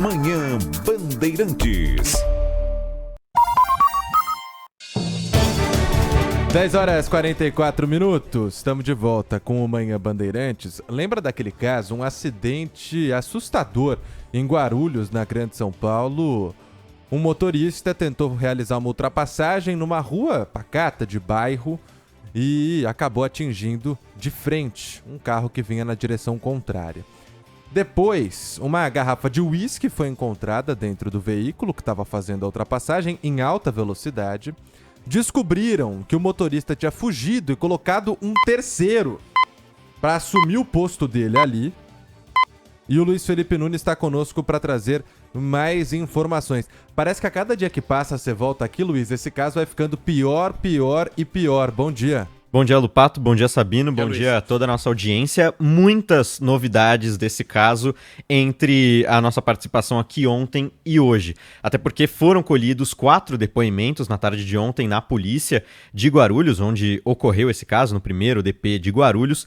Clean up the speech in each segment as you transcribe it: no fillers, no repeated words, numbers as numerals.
Manhã Bandeirantes. 10h44, estamos de volta com o Manhã Bandeirantes. Lembra daquele caso, um acidente assustador em Guarulhos, na Grande São Paulo? Um motorista tentou realizar uma ultrapassagem numa rua pacata de bairro e acabou atingindo de frente um carro que vinha na direção contrária. Depois, uma garrafa de uísque foi encontrada dentro do veículo que estava fazendo a ultrapassagem em alta velocidade. Descobriram que o motorista tinha fugido e colocado um terceiro para assumir o posto dele ali. E o Luiz Felipe Nunes está conosco para trazer mais informações. Parece que a cada dia que passa você volta aqui, Luiz, esse caso vai ficando pior, pior e pior. Bom dia. Bom dia, Lupato. Bom dia, Sabino. Bom dia a toda a nossa audiência. Muitas novidades desse caso entre a nossa participação aqui ontem e hoje. Até porque foram colhidos 4 depoimentos na tarde de ontem na polícia de Guarulhos, onde ocorreu esse caso, no primeiro DP de Guarulhos.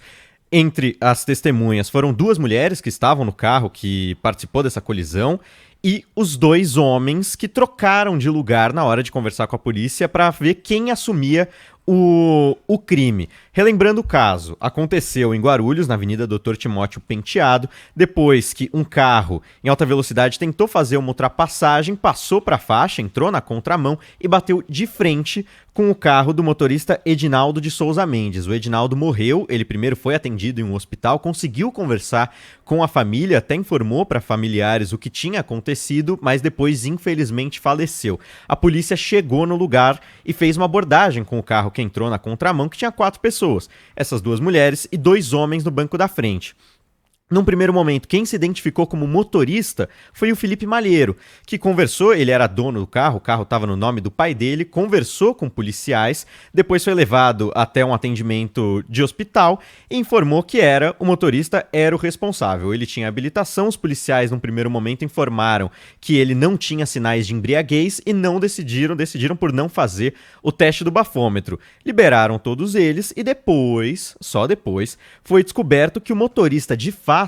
Entre as testemunhas foram 2 mulheres que estavam no carro que participou dessa colisão e os 2 homens que trocaram de lugar na hora de conversar com a polícia para ver quem assumia o crime. Relembrando o caso, aconteceu em Guarulhos, na Avenida Dr. Timóteo Penteado, depois que um carro em alta velocidade tentou fazer uma ultrapassagem, passou para a faixa, entrou na contramão e bateu de frente com o carro do motorista Edinaldo de Souza Mendes. O Edinaldo morreu, ele primeiro foi atendido em um hospital, conseguiu conversar com a família, até informou para familiares o que tinha acontecido, mas depois infelizmente faleceu. A polícia chegou no lugar e fez uma abordagem com o carro que entrou na contramão, que tinha 4 pessoas, essas 2 mulheres e 2 homens no banco da frente. Num primeiro momento, quem se identificou como motorista foi o Felipe Malheiro, que conversou, ele era dono do carro, o carro estava no nome do pai dele, conversou com policiais, depois foi levado até um atendimento de hospital e informou que o motorista era o responsável. Ele tinha habilitação, os policiais num primeiro momento informaram que ele não tinha sinais de embriaguez e decidiram por não fazer o teste do bafômetro. Liberaram todos eles e depois, só depois, foi descoberto que o motorista de fato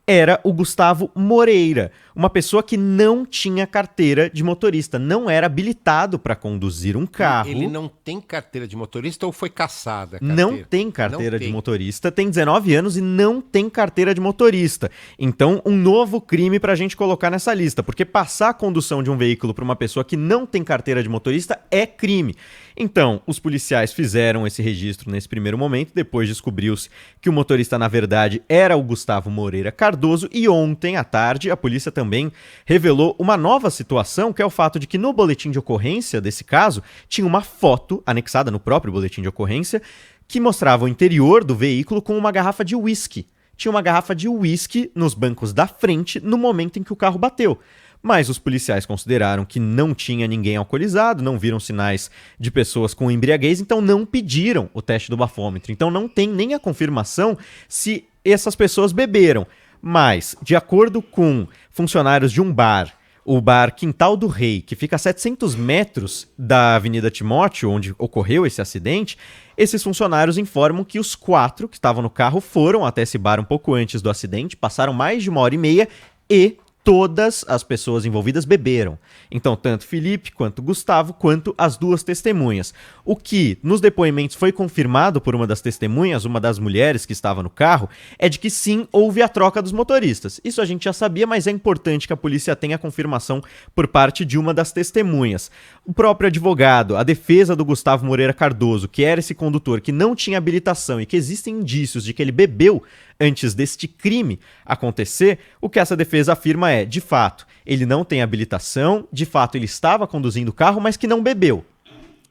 era o Gustavo Moreira, uma pessoa que não tinha carteira de motorista, não era habilitado para conduzir um carro. Ele não tem carteira de motorista ou foi caçada a carteira? Não tem carteira de motorista, tem 19 anos e não tem carteira de motorista. Então, um novo crime para a gente colocar nessa lista, porque passar a condução de um veículo para uma pessoa que não tem carteira de motorista é crime. Então, os policiais fizeram esse registro nesse primeiro momento, depois descobriu-se que o motorista, na verdade, era o Gustavo Moreira Cardoso, e ontem à tarde a polícia também revelou uma nova situação, que é o fato de que no boletim de ocorrência desse caso tinha uma foto anexada no próprio boletim de ocorrência que mostrava o interior do veículo com uma garrafa de uísque. Tinha uma garrafa de uísque nos bancos da frente no momento em que o carro bateu. Mas os policiais consideraram que não tinha ninguém alcoolizado, não viram sinais de pessoas com embriaguez, então não pediram o teste do bafômetro. Então não tem nem a confirmação se essas pessoas beberam. Mas, de acordo com funcionários de um bar, o bar Quintal do Rei, que fica a 700 metros da Avenida Timóteo, onde ocorreu esse acidente, esses funcionários informam que os 4 que estavam no carro foram até esse bar um pouco antes do acidente, passaram mais de 1h30 e todas as pessoas envolvidas beberam. Então, tanto Felipe, quanto Gustavo, quanto as 2 testemunhas. O que, nos depoimentos, foi confirmado por uma das testemunhas, uma das mulheres que estava no carro, é de que sim, houve a troca dos motoristas. Isso a gente já sabia, mas é importante que a polícia tenha a confirmação por parte de uma das testemunhas. O próprio advogado, a defesa do Gustavo Moreira Cardoso, que era esse condutor que não tinha habilitação e que existem indícios de que ele bebeu antes deste crime acontecer, o que essa defesa afirma é, de fato, ele não tem habilitação, de fato ele estava conduzindo o carro, mas que não bebeu.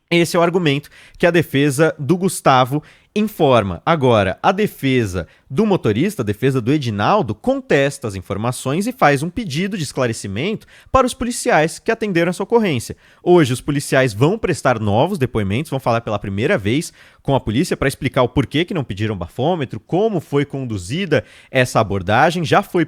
Esse é o argumento que a defesa do Gustavo informa. Agora, a defesa do motorista, a defesa do Edinaldo, contesta as informações e faz um pedido de esclarecimento para os policiais que atenderam essa ocorrência. Hoje, os policiais vão prestar novos depoimentos, vão falar pela primeira vez com a polícia para explicar o porquê que não pediram bafômetro, como foi conduzida essa abordagem. Já foram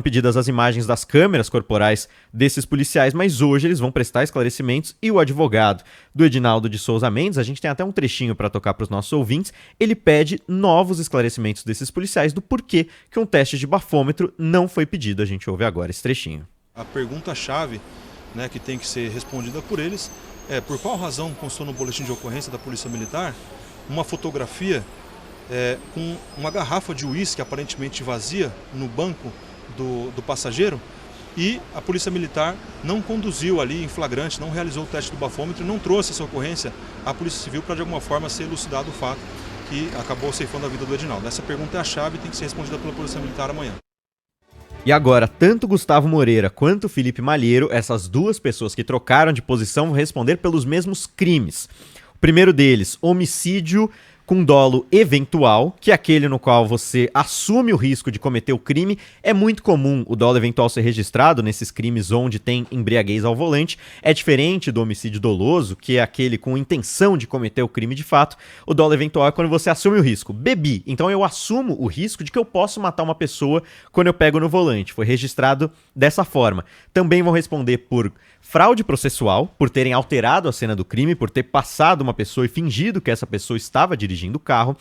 pedidas as imagens das câmeras corporais desses policiais, mas hoje eles vão prestar esclarecimentos e o advogado do Edinaldo de Souza Mendes, a gente tem até um trechinho para tocar para os nossos nossos ouvintes, ele pede novos esclarecimentos desses policiais do porquê que um teste de bafômetro não foi pedido. A gente ouve agora esse trechinho. A pergunta-chave, né, que tem que ser respondida por eles é por qual razão constou no boletim de ocorrência da Polícia Militar uma fotografia com uma garrafa de uísque aparentemente vazia no banco do passageiro, e a Polícia Militar não conduziu ali em flagrante, não realizou o teste do bafômetro e não trouxe essa ocorrência à Polícia Civil para de alguma forma ser elucidado o fato que acabou ceifando a vida do Edinaldo. Essa pergunta é a chave e tem que ser respondida pela Polícia Militar amanhã. E agora, tanto Gustavo Moreira quanto Felipe Malheiro, essas duas pessoas que trocaram de posição, vão responder pelos mesmos crimes. O primeiro deles, homicídio com dolo eventual, que é aquele no qual você assume o risco de cometer o crime. É muito comum o dolo eventual ser registrado nesses crimes onde tem embriaguez ao volante. É diferente do homicídio doloso, que é aquele com intenção de cometer o crime de fato. O dolo eventual é quando você assume o risco. Bebi, então eu assumo o risco de que eu posso matar uma pessoa quando eu pego no volante. Foi registrado dessa forma. Também vão responder por fraude processual, por terem alterado a cena do crime, por ter passado uma pessoa e fingido que essa pessoa estava dirigindo o carro,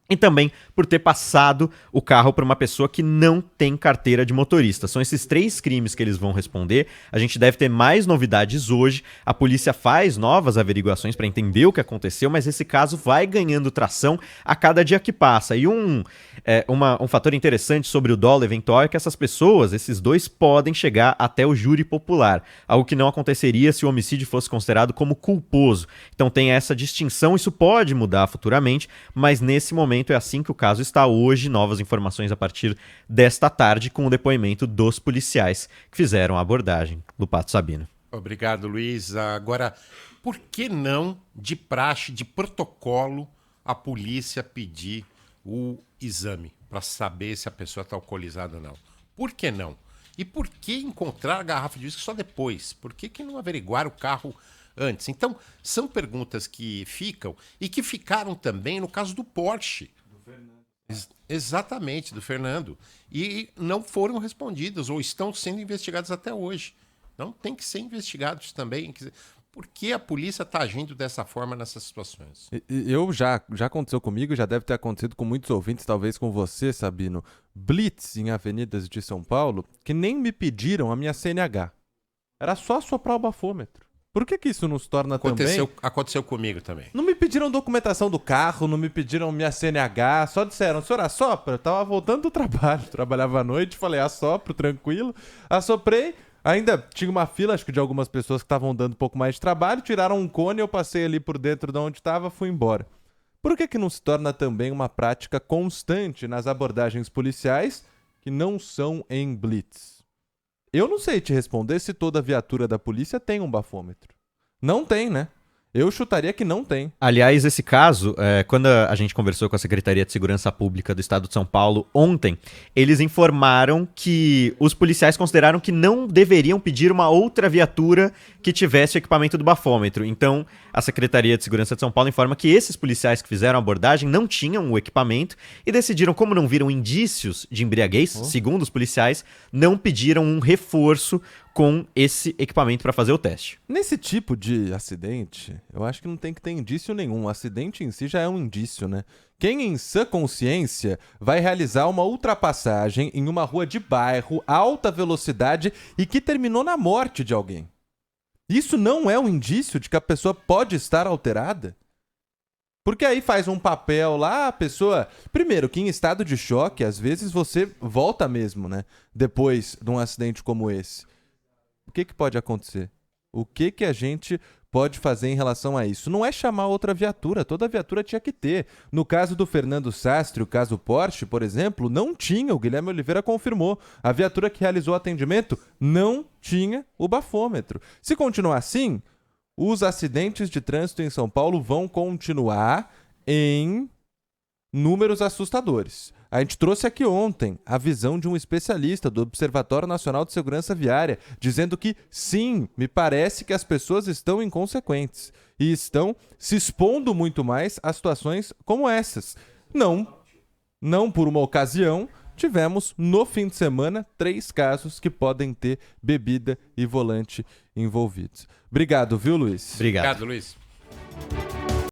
e também por ter passado o carro para uma pessoa que não tem carteira de motorista. São esses 3 crimes que eles vão responder. A gente deve ter mais novidades hoje. A polícia faz novas averiguações para entender o que aconteceu, mas esse caso vai ganhando tração a cada dia que passa. E um fator interessante sobre o dolo eventual é que essas pessoas, esses 2, podem chegar até o júri popular, algo que não aconteceria se o homicídio fosse considerado como culposo. Então tem essa distinção, isso pode mudar futuramente, mas nesse momento é assim que o caso está hoje. Novas informações a partir desta tarde com o depoimento dos policiais que fizeram a abordagem. Lupato Sabino. Obrigado, Luiz. Agora, por que não, de praxe, de protocolo, a polícia pedir o exame para saber se a pessoa está alcoolizada ou não? Por que não? E por que encontrar a garrafa de uísque só depois? Por que não averiguar o carro antes? Então, são perguntas que ficam e que ficaram também no caso do Porsche. Do Fernando. Exatamente, do Fernando. E não foram respondidas ou estão sendo investigadas até hoje. Não tem que ser investigados também. Por que a polícia está agindo dessa forma nessas situações? Já aconteceu comigo, já deve ter acontecido com muitos ouvintes, talvez com você, Sabino. Blitz em avenidas de São Paulo, que nem me pediram a minha CNH. Era só soprar o bafômetro. Por que isso nos torna também... Aconteceu comigo também. Não me pediram documentação do carro, não me pediram minha CNH, só disseram, senhor, assopra. Eu tava voltando do trabalho, trabalhava à noite, falei, assopro, tranquilo. Assoprei, ainda tinha uma fila, acho que de algumas pessoas que estavam dando um pouco mais de trabalho, tiraram um cone, eu passei ali por dentro de onde estava, fui embora. Por que não se torna também uma prática constante nas abordagens policiais que não são em blitz? Eu não sei te responder se toda viatura da polícia tem um bafômetro. Não tem, né? Eu chutaria que não tem. Aliás, esse caso, quando a gente conversou com a Secretaria de Segurança Pública do Estado de São Paulo ontem, eles informaram que os policiais consideraram que não deveriam pedir uma outra viatura que tivesse o equipamento do bafômetro. Então, a Secretaria de Segurança de São Paulo informa que esses policiais que fizeram a abordagem não tinham o equipamento e decidiram, como não viram indícios de embriaguez, segundo os policiais, não pediram um reforço com esse equipamento para fazer o teste. Nesse tipo de acidente, eu acho que não tem que ter indício nenhum. O acidente em si já é um indício, né? Quem em sã consciência vai realizar uma ultrapassagem em uma rua de bairro, alta velocidade e que terminou na morte de alguém? Isso não é um indício de que a pessoa pode estar alterada? Porque aí faz um papel lá, a pessoa... Primeiro, que em estado de choque, às vezes você volta mesmo, né? Depois de um acidente como esse. O que pode acontecer? O que a gente pode fazer em relação a isso? Não é chamar outra viatura, toda viatura tinha que ter. No caso do Fernando Sastre, o caso Porsche, por exemplo, não tinha, o Guilherme Oliveira confirmou. A viatura que realizou o atendimento não tinha o bafômetro. Se continuar assim, os acidentes de trânsito em São Paulo vão continuar em números assustadores. A gente trouxe aqui ontem a visão de um especialista do Observatório Nacional de Segurança Viária, dizendo que, sim, me parece que as pessoas estão inconsequentes e estão se expondo muito mais a situações como essas. Não por uma ocasião, tivemos no fim de semana 3 casos que podem ter bebida e volante envolvidos. Obrigado, viu, Luiz? Obrigado, Luiz.